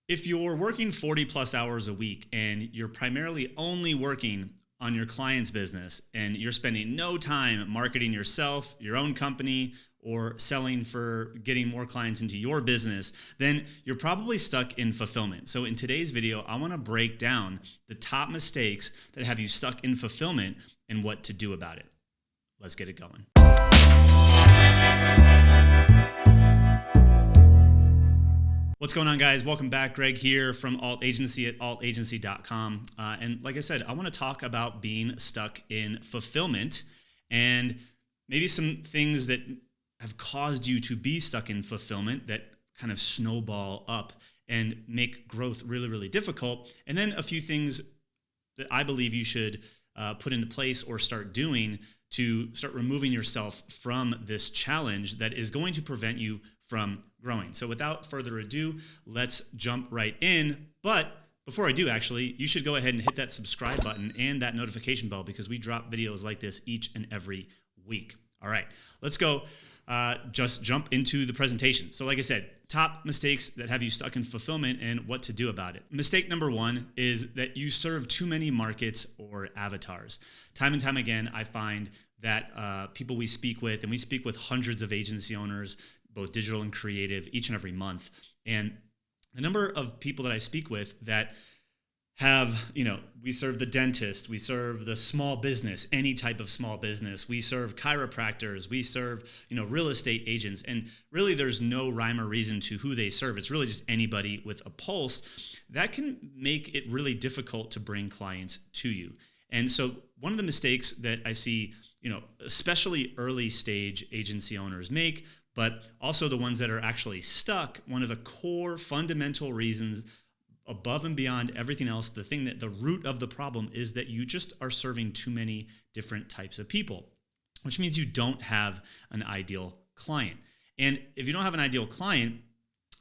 If you're working 40 plus hours a week and you're primarily only working on your client's business and you're spending no time marketing yourself, your own company, or selling for getting more clients into your business, then you're probably stuck in fulfillment. So in today's video, I want to break down the top mistakes that have you stuck in fulfillment and what to do about it. Let's get it going. What's going on, guys? Welcome back. Greg here from AltAgency at AltAgency.com. And like I said, I want to talk about being stuck in fulfillment and maybe some things that have caused you to be stuck in fulfillment that kind of snowball up and make growth really, really difficult. And then a few things that I believe you should put into place or start doing to start removing yourself from this challenge that is going to prevent you from growing. So without further ado, let's jump right in. But before I do, actually, you should go ahead and hit that subscribe button and that notification bell because we drop videos like this each and every week. All right, let's go. Just jump into the presentation. So like I said, top mistakes that have you stuck in fulfillment and what to do about it. Mistake number one is that you serve too many markets or avatars. Time and time again, I find that people we speak with, and we speak with hundreds of agency owners, both digital and creative, each and every month. And the number of people that I speak with that have, we serve the dentist, we serve the small business, any type of small business, we serve chiropractors, we serve, real estate agents, and really there's no rhyme or reason to who they serve. It's really just anybody with a pulse. That can make it really difficult to bring clients to you. And so one of the mistakes that I see, especially early stage agency owners make, but also the ones that are actually stuck, one of the core fundamental reasons above and beyond everything else, the root of the problem is that you just are serving too many different types of people, which means you don't have an ideal client. And if you don't have an ideal client,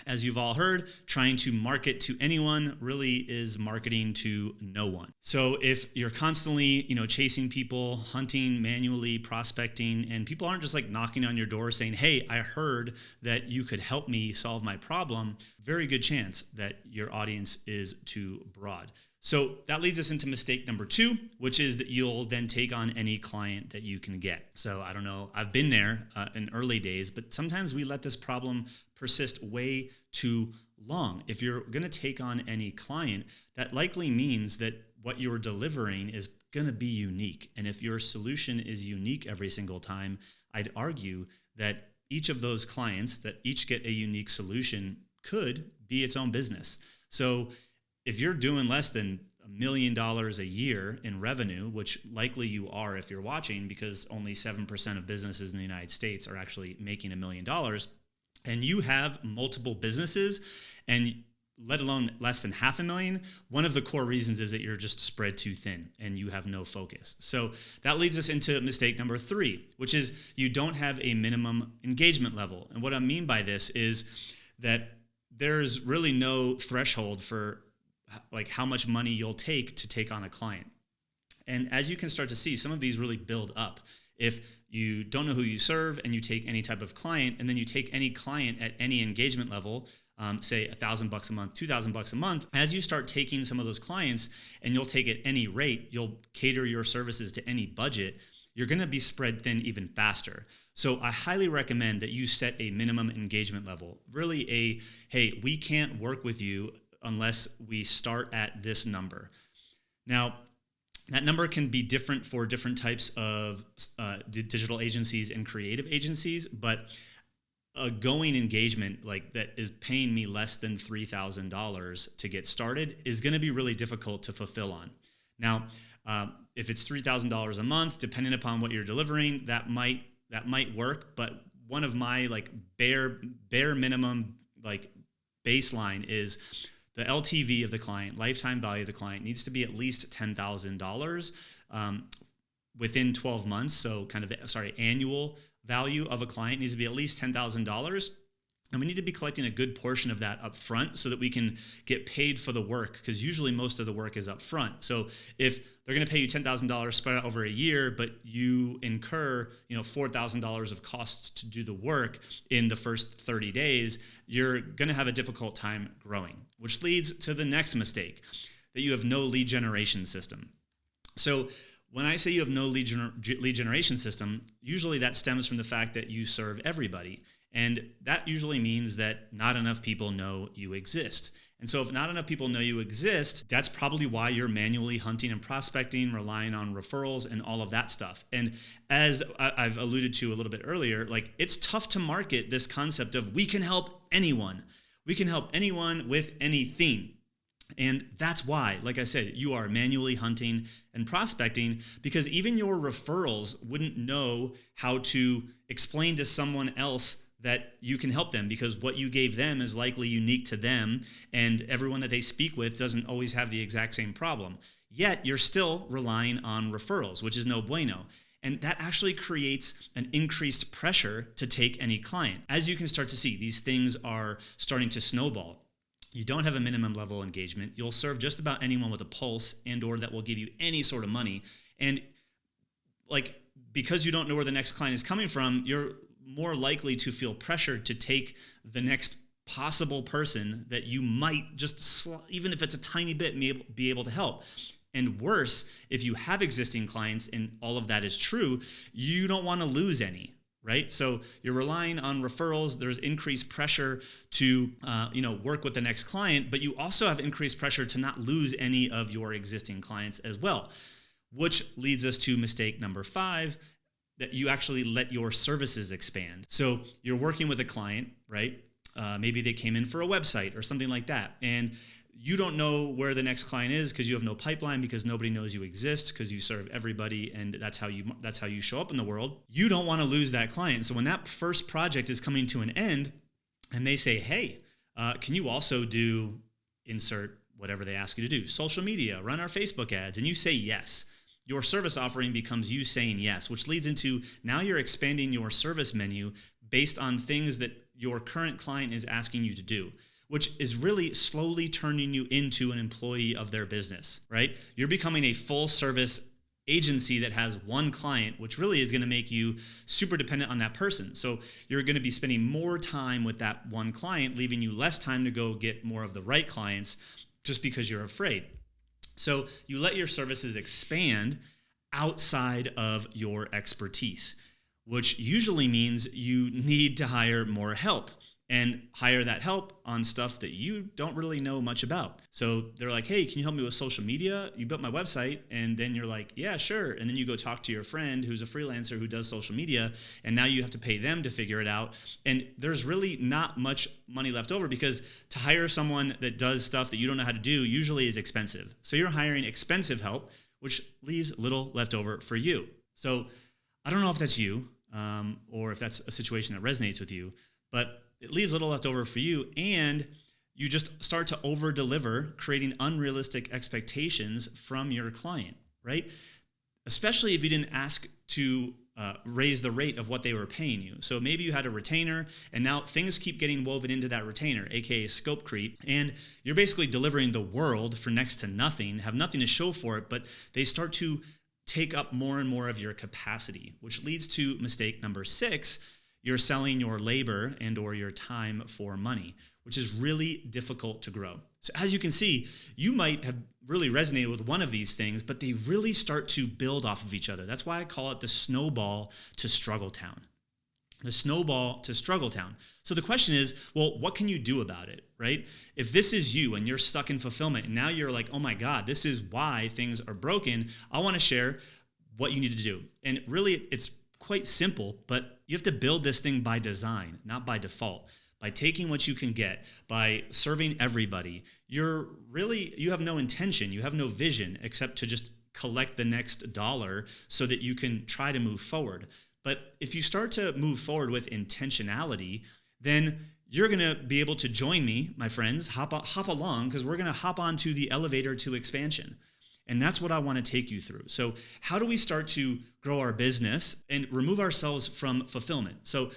as you've all heard, trying to market to anyone really is marketing to no one. So if you're constantly, chasing people, hunting, manually prospecting, and people aren't just like knocking on your door saying, hey, I heard that you could help me solve my problem, very good chance that your audience is too broad. So that leads us into mistake number two, which is that you'll then take on any client that you can get. So I don't know, I've been there in early days, but sometimes we let this problem persist way too long. If you're going to take on any client, that likely means that what you're delivering is going to be unique. And if your solution is unique every single time, I'd argue that each of those clients that each get a unique solution could be its own business. So if you're doing less than $1 million a year in revenue, which likely you are if you're watching, because only 7% of businesses in the United States are actually making $1 million, and you have multiple businesses, and let alone less than $500,000, one of the core reasons is that you're just spread too thin and you have no focus. So that leads us into mistake number three, which is you don't have a minimum engagement level. And what I mean by this is that there's really no threshold for like how much money you'll take to take on a client. And as you can start to see, some of these really build up. If you don't know who you serve and you take any type of client, and then you take any client at any engagement level, say $1,000 a month, $2,000 a month, as you start taking some of those clients and you'll take at any rate, you'll cater your services to any budget, you're going to be spread thin even faster. So I highly recommend that you set a minimum engagement level, really hey, we can't work with you unless we start at this number. Now, that number can be different for different types of digital agencies and creative agencies, but a going engagement like that is paying me less than $3,000 to get started is going to be really difficult to fulfill on. Now, if it's $3,000 a month, depending upon what you're delivering, that might work. But one of my like bare minimum like baseline is the LTV of the client, lifetime value of the client, needs to be at least $10,000 within 12 months. So annual value of a client needs to be at least $10,000. And we need to be collecting a good portion of that up front so that we can get paid for the work, because usually most of the work is up front. So if they're going to pay you $10,000 spread out over a year, but you incur, $4,000 of costs to do the work in the first 30 days, you're going to have a difficult time growing, which leads to the next mistake, that you have no lead generation system. So when I say you have no lead generation system, usually that stems from the fact that you serve everybody. And that usually means that not enough people know you exist. And so if not enough people know you exist, that's probably why you're manually hunting and prospecting, relying on referrals and all of that stuff. And as I've alluded to a little bit earlier, it's tough to market this concept of we can help anyone. We can help anyone with anything. And that's why, like I said, you are manually hunting and prospecting, because even your referrals wouldn't know how to explain to someone else that you can help them, because what you gave them is likely unique to them, and everyone that they speak with doesn't always have the exact same problem. Yet you're still relying on referrals, which is no bueno. And that actually creates an increased pressure to take any client. As you can start to see, these things are starting to snowball. You don't have a minimum level engagement. You'll serve just about anyone with a pulse and or that will give you any sort of money. And because you don't know where the next client is coming from, you're more likely to feel pressured to take the next possible person that you might just, even if it's a tiny bit, be able to help. And worse, if you have existing clients and all of that is true, you don't want to lose any, right? So you're relying on referrals. There's increased pressure to, work with the next client, but you also have increased pressure to not lose any of your existing clients as well, which leads us to mistake number 5, that you actually let your services expand. So you're working with a client, right? Maybe they came in for a website or something like that. And you don't know where the next client is because you have no pipeline, because nobody knows you exist, because you serve everybody, and that's how you show up in the world. You don't want to lose that client. So when that first project is coming to an end and they say, hey, can you also do insert whatever they ask you to do, social media, run our Facebook ads, and you say yes, your service offering becomes you saying yes, which leads into now you're expanding your service menu based on things that your current client is asking you to do, which is really slowly turning you into an employee of their business, right? You're becoming a full service agency that has one client, which really is going to make you super dependent on that person. So you're going to be spending more time with that one client, leaving you less time to go get more of the right clients just because you're afraid. So you let your services expand outside of your expertise, which usually means you need to hire more help and hire that help on stuff that you don't really know much about. So they're like, hey, can you help me with social media? You built my website. And then you're like, yeah, sure. And then you go talk to your friend who's a freelancer who does social media. And now you have to pay them to figure it out. And there's really not much money left over, because to hire someone that does stuff that you don't know how to do usually is expensive. So you're hiring expensive help, which leaves little left over for you. So I don't know if that's you or if that's a situation that resonates with you, but it leaves little left over for you, and you just start to over-deliver, creating unrealistic expectations from your client, right? Especially if you didn't ask to raise the rate of what they were paying you. So maybe you had a retainer, and now things keep getting woven into that retainer, aka scope creep, and you're basically delivering the world for next to nothing, have nothing to show for it, but they start to take up more and more of your capacity, which leads to mistake number 6. You're selling your labor and or your time for money, which is really difficult to grow. So as you can see, you might have really resonated with one of these things, but they really start to build off of each other. That's why I call it the snowball to struggle town. The snowball to struggle town. So the question is, well, what can you do about it, right? If this is you and you're stuck in fulfillment and now you're like, oh my God, this is why things are broken, I want to share what you need to do. And really it's quite simple, but you have to build this thing by design, not by default. By taking what you can get, by serving everybody, you have no intention, you have no vision except to just collect the next dollar so that you can try to move forward. But if you start to move forward with intentionality, then you're going to be able to join me, my friends, hop along, because we're going to hop onto the elevator to expansion. And that's what I want to take you through. So how do we start to grow our business and remove ourselves from fulfillment? So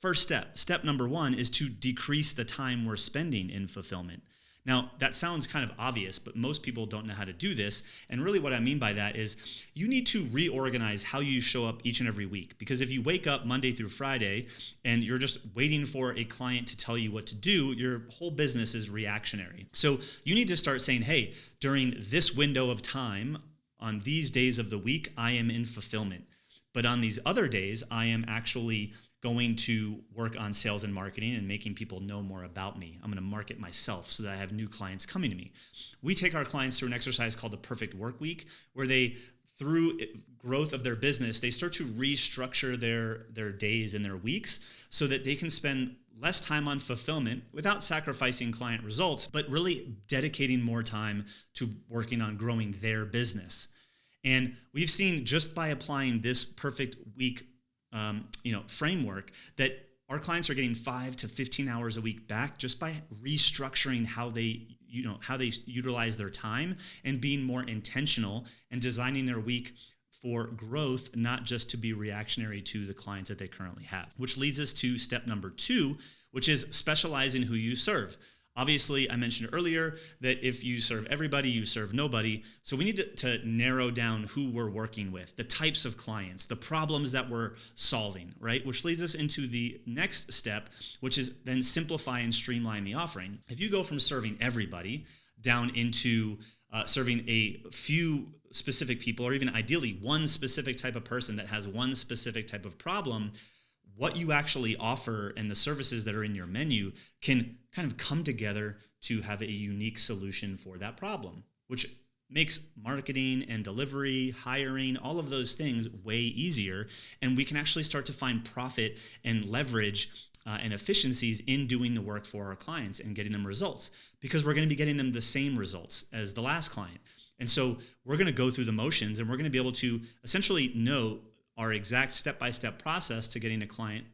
First step number one is to decrease the time we're spending in fulfillment. Now, that sounds kind of obvious, but most people don't know how to do this. And really what I mean by that is you need to reorganize how you show up each and every week. Because if you wake up Monday through Friday and you're just waiting for a client to tell you what to do, your whole business is reactionary. So you need to start saying, hey, during this window of time, on these days of the week, I am in fulfillment. But on these other days, I am actually going to work on sales and marketing and making people know more about me. I'm going to market myself so that I have new clients coming to me. We take our clients through an exercise called the Perfect Work Week, where they, through growth of their business, they start to restructure their days and their weeks so that they can spend less time on fulfillment without sacrificing client results, but really dedicating more time to working on growing their business. And we've seen just by applying this perfect week framework that our clients are getting 5 to 15 hours a week back just by restructuring how they utilize their time and being more intentional and designing their week for growth, not just to be reactionary to the clients that they currently have. Which leads us to step number 2, which is specialize in who you serve. Obviously, I mentioned earlier that if you serve everybody, you serve nobody. So we need to narrow down who we're working with, the types of clients, the problems that we're solving, right? Which leads us into the next step, which is then simplify and streamline the offering. If you go from serving everybody down into serving a few specific people, or even ideally one specific type of person that has one specific type of problem, what you actually offer and the services that are in your menu can kind of come together to have a unique solution for that problem, which makes marketing and delivery, hiring, all of those things way easier. And we can actually start to find profit and leverage and efficiencies in doing the work for our clients and getting them results, because we're going to be getting them the same results as the last client. And so we're going to go through the motions and we're going to be able to essentially know our exact step-by-step process to getting a client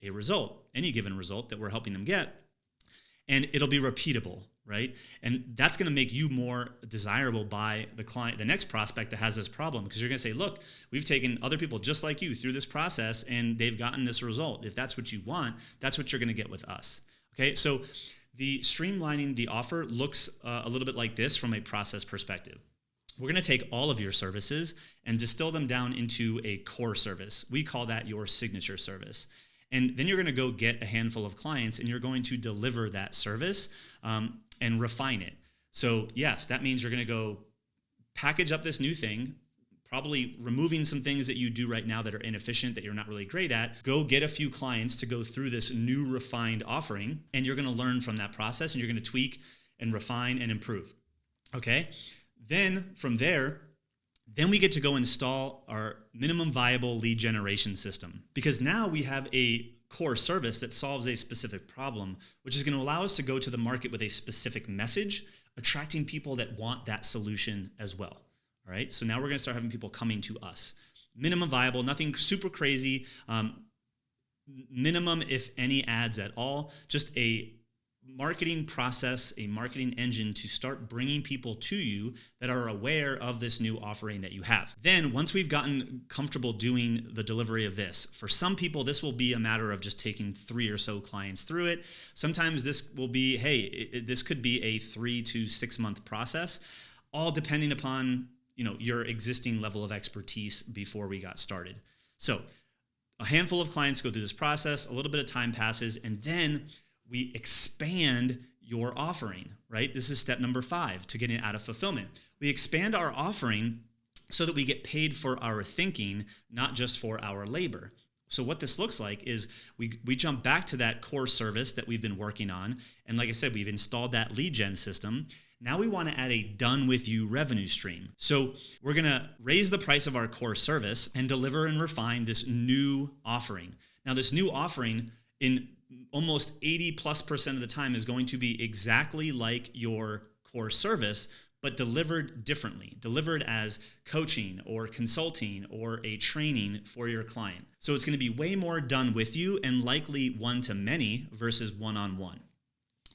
a result, any given result that we're helping them get. And it'll be repeatable, right? And that's going to make you more desirable by the client, the next prospect that has this problem, because you're going to say, look, we've taken other people just like you through this process and they've gotten this result. If that's what you want, that's what you're going to get with us. Okay, so the streamlining the offer looks a little bit like this from a process perspective. We're going to take all of your services and distill them down into a core service. We call that your signature service. And then you're going to go get a handful of clients and you're going to deliver that service and refine it. So yes, that means you're going to go package up this new thing, probably removing some things that you do right now that are inefficient, that you're not really great at. Go get a few clients to go through this new refined offering, and you're going to learn from that process and you're going to tweak and refine and improve. Okay? Then from there, we get to go install our minimum viable lead generation system, because now we have a core service that solves a specific problem, which is going to allow us to go to the market with a specific message, attracting people that want that solution as well. All right. So now we're going to start having people coming to us. Minimum viable, nothing super crazy. Minimum, if any, ads at all. Just a marketing process, a marketing engine to start bringing people to you that are aware of this new offering that you have. Then once we've gotten comfortable doing the delivery of this, for some people, this will be a matter of just taking 3 or so clients through it. Sometimes this will be, this could be a 3 to 6 month process, all depending upon, your existing level of expertise before we got started. So a handful of clients go through this process, a little bit of time passes, and then we expand your offering, right? This is step number 5 to getting out of fulfillment. We expand our offering so that we get paid for our thinking, not just for our labor. So what this looks like is we jump back to that core service that we've been working on. And like I said, we've installed that lead gen system. Now we want to add a done with you revenue stream. So we're going to raise the price of our core service and deliver and refine this new offering. Now this new offering in almost 80+% of the time is going to be exactly like your core service, but delivered differently, delivered as coaching or consulting or a training for your client. So it's going to be way more done with you and likely one-to-many versus one-on-one,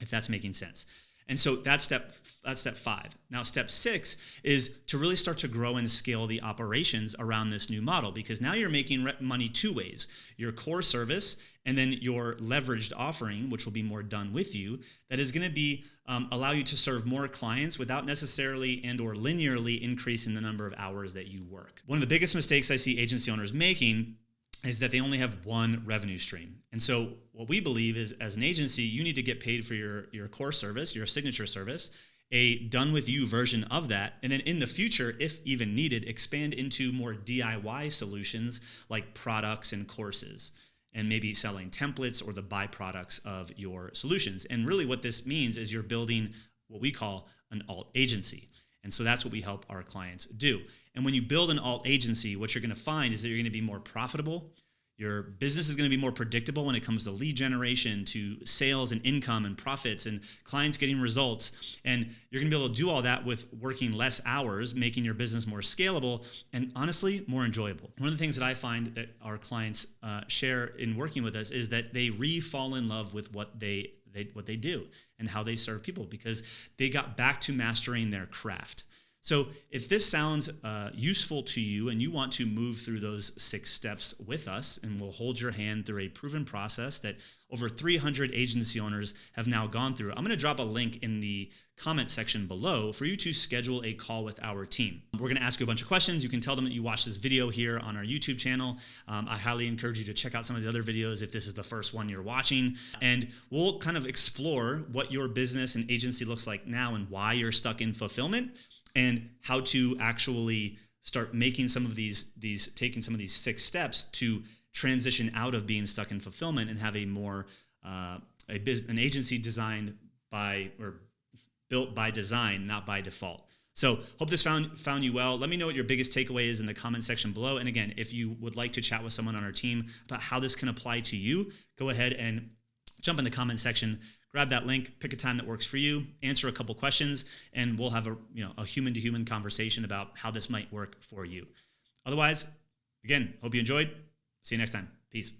if that's making sense. And so that's step 5. Now, step 6 is to really start to grow and scale the operations around this new model, because now you're making money 2 ways: your core service and then your leveraged offering, which will be more done with you, that is going to be allow you to serve more clients without necessarily and or linearly increasing the number of hours that you work. One of the biggest mistakes I see agency owners making is that they only have one revenue stream. And so what we believe is, as an agency, you need to get paid for your core service, your signature service, a done with you version of that. And then in the future, if even needed, expand into more DIY solutions like products and courses, and maybe selling templates or the byproducts of your solutions. And really what this means is you're building what we call an alt agency. And so that's what we help our clients do. And when you build an alt agency, what you're going to find is that you're going to be more profitable. Your business is going to be more predictable when it comes to lead generation, to sales and income and profits and clients getting results. And you're going to be able to do all that with working less hours, making your business more scalable and honestly more enjoyable. One of the things that I find that our clients share in working with us is that they fall in love with what they do and how they serve people, because they got back to mastering their craft. So if this sounds useful to you and you want to move through those 6 steps with us, and we'll hold your hand through a proven process that over 300 agency owners have now gone through, I'm going to drop a link in the comment section below for you to schedule a call with our team. We're going to ask you a bunch of questions. You can tell them that you watched this video here on our YouTube channel. I highly encourage you to check out some of the other videos if this is the first one you're watching. And we'll kind of explore what your business and agency looks like now and why you're stuck in fulfillment, and how to actually start making taking some of these 6 steps to transition out of being stuck in fulfillment and have a more an agency designed by or built by design, not by default. So hope this found you well. Let me know what your biggest takeaway is in the comment section below. And again, if you would like to chat with someone on our team about how this can apply to you, go ahead and jump in the comment section, grab that link, pick a time that works for you, answer a couple questions, and we'll have a human-to-human conversation about how this might work for you. Otherwise, again, hope you enjoyed. See you next time. Peace.